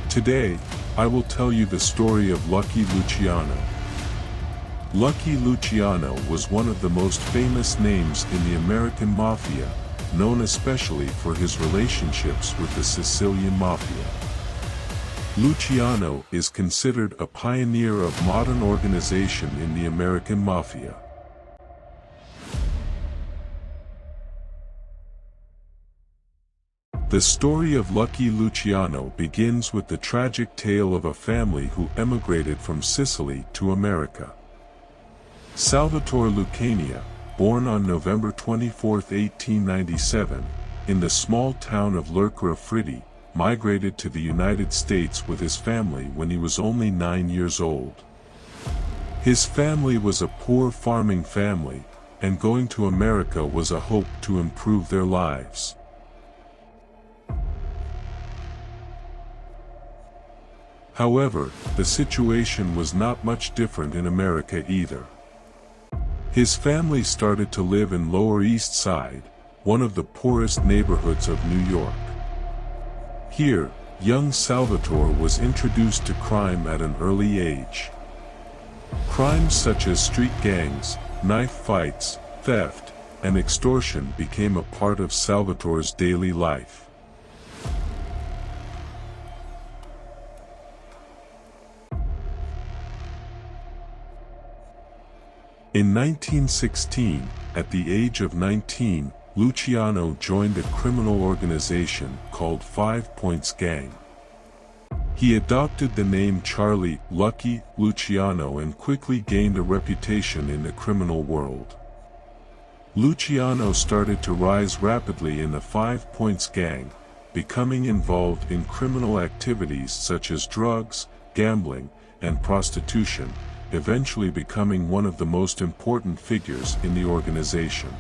Today, I will tell you the story of Lucky Luciano. Lucky Luciano was one of the most famous names in the American Mafia, known especially for his relationships with the Sicilian Mafia. Luciano is considered a pioneer of modern organization in the American Mafia. The story of Lucky Luciano begins with the tragic tale of a family who emigrated from Sicily to America. Salvatore Lucania, born on November 24, 1897, in the small town of Lercra Fritti, migrated to the United States with his family when he was only 9 years old. His family was a poor farming family, and going to America was a hope to improve their lives. However, the situation was not much different in America either. His family started to live in Lower East Side, one of the poorest neighborhoods of New York. Here, young Salvatore was introduced to crime at an early age. Crimes such as street gangs, knife fights, theft, and extortion became a part of Salvatore's daily life. In 1916, at the age of 19, Luciano joined a criminal organization called 5 Points Gang. He adopted the name Charlie Lucky Luciano and quickly gained a reputation in the criminal world. Luciano started to rise rapidly in the 5 Points Gang, becoming involved in criminal activities such as drugs, gambling, and prostitution, eventually becoming one of the most important figures in the organization.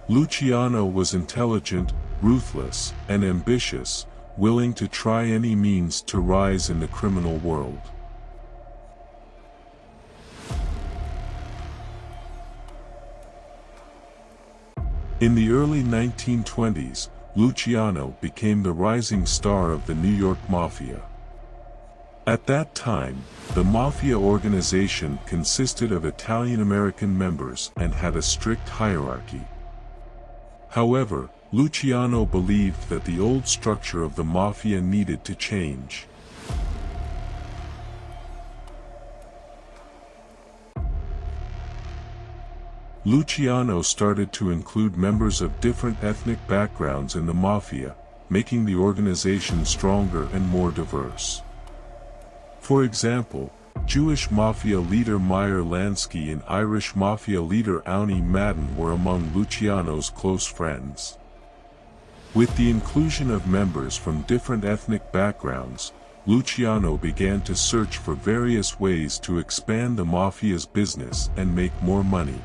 Luciano was intelligent, ruthless, and ambitious, willing to try any means to rise in the criminal world. In the early 1920s, Luciano became the rising star of the New York Mafia. At that time, the Mafia organization consisted of Italian-American members and had a strict hierarchy. However, Luciano believed that the old structure of the Mafia needed to change. Luciano started to include members of different ethnic backgrounds in the Mafia, making the organization stronger and more diverse. For example, Jewish Mafia leader Meyer Lansky and Irish Mafia leader Owney Madden were among Luciano's close friends. With the inclusion of members from different ethnic backgrounds, Luciano began to search for various ways to expand the Mafia's business and make more money.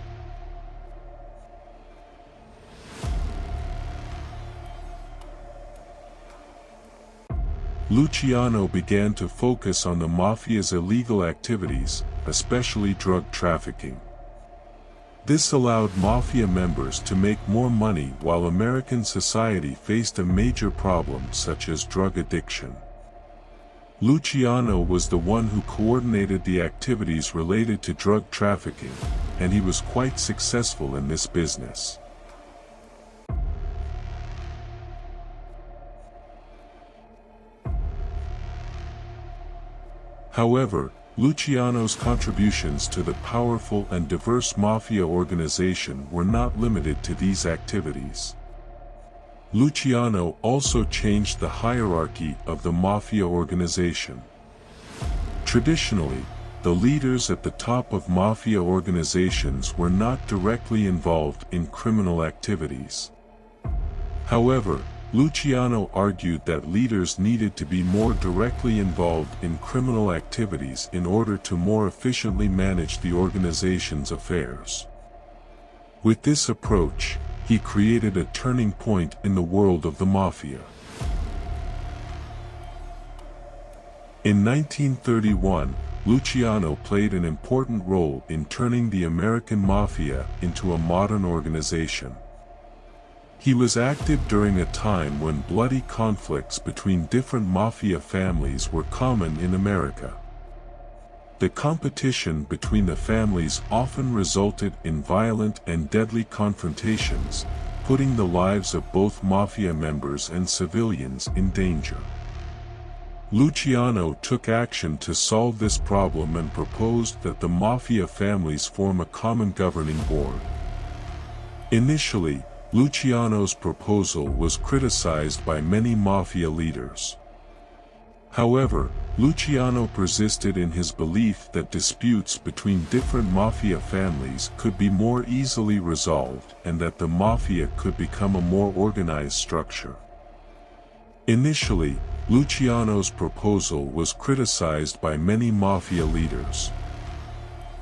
Luciano began to focus on the Mafia's illegal activities, especially drug trafficking. This allowed Mafia members to make more money while American society faced a major problem such as drug addiction. Luciano was the one who coordinated the activities related to drug trafficking, and he was quite successful in this business. However, Luciano's contributions to the powerful and diverse Mafia organization were not limited to these activities. Luciano also changed the hierarchy of the Mafia organization. Traditionally, the leaders at the top of Mafia organizations were not directly involved in criminal activities. However, Luciano argued that leaders needed to be more directly involved in criminal activities in order to more efficiently manage the organization's affairs. With this approach, he created a turning point in the world of the Mafia. In 1931, Luciano played an important role in turning the American Mafia into a modern organization. He was active during a time when bloody conflicts between different mafia families were common in America. The competition between the families often resulted in violent and deadly confrontations, putting the lives of both mafia members and civilians in danger. Luciano took action to solve this problem and proposed that the mafia families form a common governing board. Initially, Luciano's proposal was criticized by many mafia leaders. However, Luciano persisted in his belief that disputes between different mafia families could be more easily resolved and that the mafia could become a more organized structure. Initially, Luciano's proposal was criticized by many mafia leaders.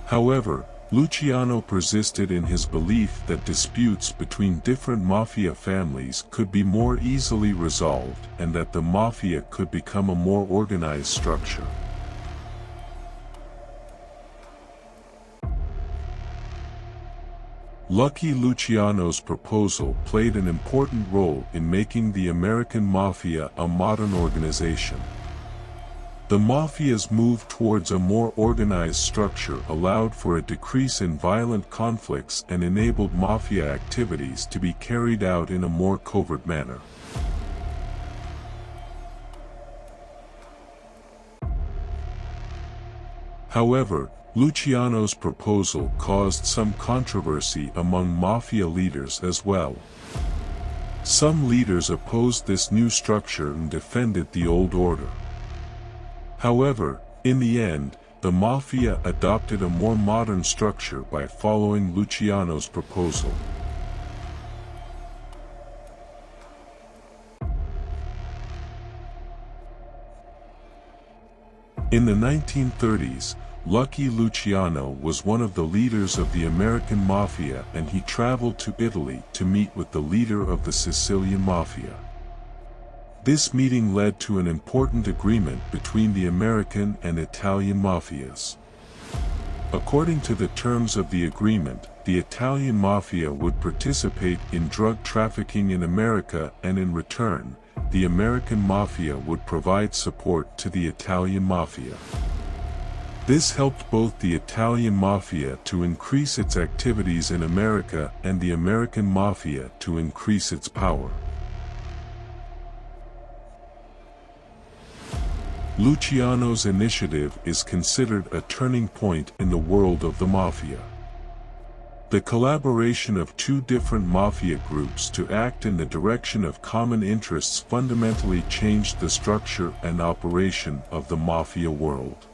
However, Luciano persisted in his belief that disputes between different mafia families could be more easily resolved and that the mafia could become a more organized structure. Lucky Luciano's proposal played an important role in making the American Mafia a modern organization. The Mafia's move towards a more organized structure allowed for a decrease in violent conflicts and enabled Mafia activities to be carried out in a more covert manner. However, Luciano's proposal caused some controversy among Mafia leaders as well. Some leaders opposed this new structure and defended the old order. However, in the end, the Mafia adopted a more modern structure by following Luciano's proposal. In the 1930s, Lucky Luciano was one of the leaders of the American Mafia, and he traveled to Italy to meet with the leader of the Sicilian Mafia. This meeting led to an important agreement between the American and Italian mafias. According to the terms of the agreement, the Italian Mafia would participate in drug trafficking in America, and in return, the American Mafia would provide support to the Italian Mafia. This helped both the Italian Mafia to increase its activities in America and the American Mafia to increase its power. Luciano's initiative is considered a turning point in the world of the Mafia. The collaboration of two different Mafia groups to act in the direction of common interests fundamentally changed the structure and operation of the Mafia world.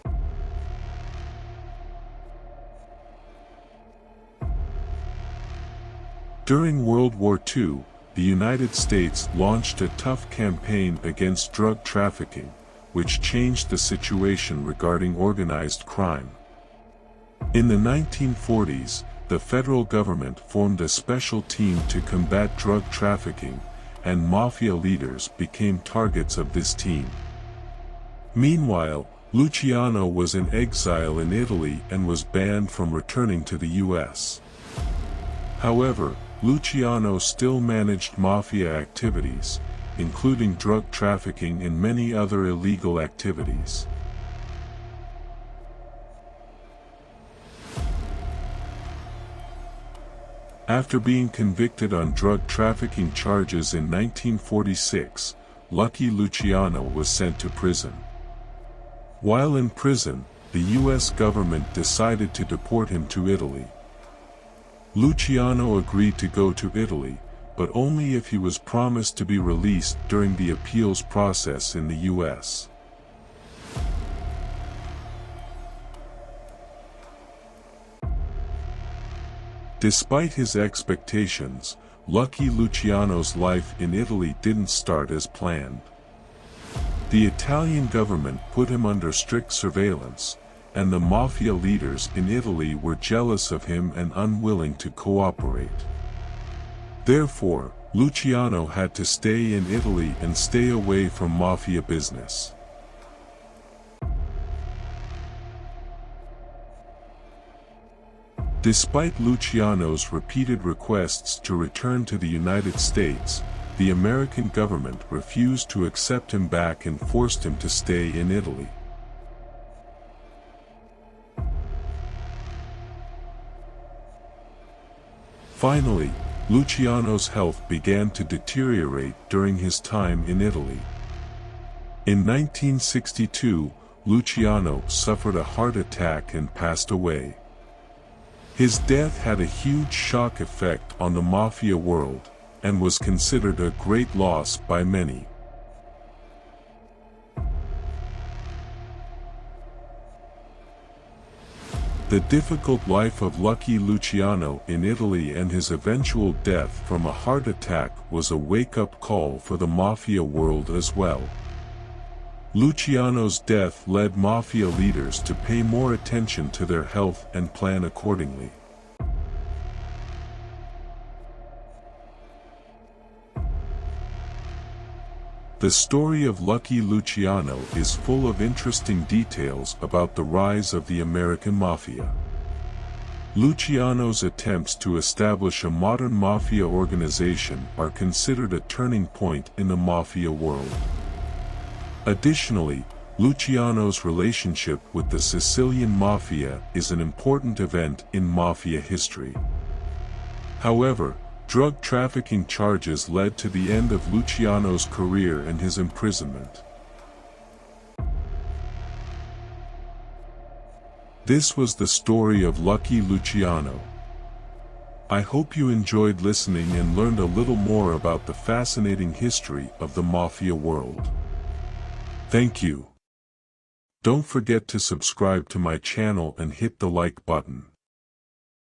During World War II, the United States launched a tough campaign against drug trafficking, which changed the situation regarding organized crime. In the 1940s, the federal government formed a special team to combat drug trafficking, and Mafia leaders became targets of this team. Meanwhile, Luciano was in exile in Italy and was banned from returning to the US. However, Luciano still managed Mafia activities, including drug trafficking and many other illegal activities. After being convicted on drug trafficking charges in 1946, Lucky Luciano was sent to prison. While in prison, the US government decided to deport him to Italy. Luciano agreed to go to Italy, but only if he was promised to be released during the appeals process in the US. Despite his expectations, Lucky Luciano's life in Italy didn't start as planned. The Italian government put him under strict surveillance, and the Mafia leaders in Italy were jealous of him and unwilling to cooperate. Therefore, Luciano had to stay in Italy and stay away from Mafia business. Despite Luciano's repeated requests to return to the United States, the American government refused to accept him back and forced him to stay in Italy. Finally, Luciano's health began to deteriorate during his time in Italy. In 1962, Luciano suffered a heart attack and passed away. His death had a huge shock effect on the mafia world, and was considered a great loss by many. The difficult life of Lucky Luciano in Italy and his eventual death from a heart attack was a wake-up call for the mafia world as well. Luciano's death led mafia leaders to pay more attention to their health and plan accordingly. The story of Lucky Luciano is full of interesting details about the rise of the American Mafia. Luciano's attempts to establish a modern mafia organization are considered a turning point in the mafia world. Additionally, Luciano's relationship with the Sicilian Mafia is an important event in mafia history. However, drug trafficking charges led to the end of Luciano's career and his imprisonment. This was the story of Lucky Luciano. I hope you enjoyed listening and learned a little more about the fascinating history of the mafia world. Thank you. Don't forget to subscribe to my channel and hit the like button.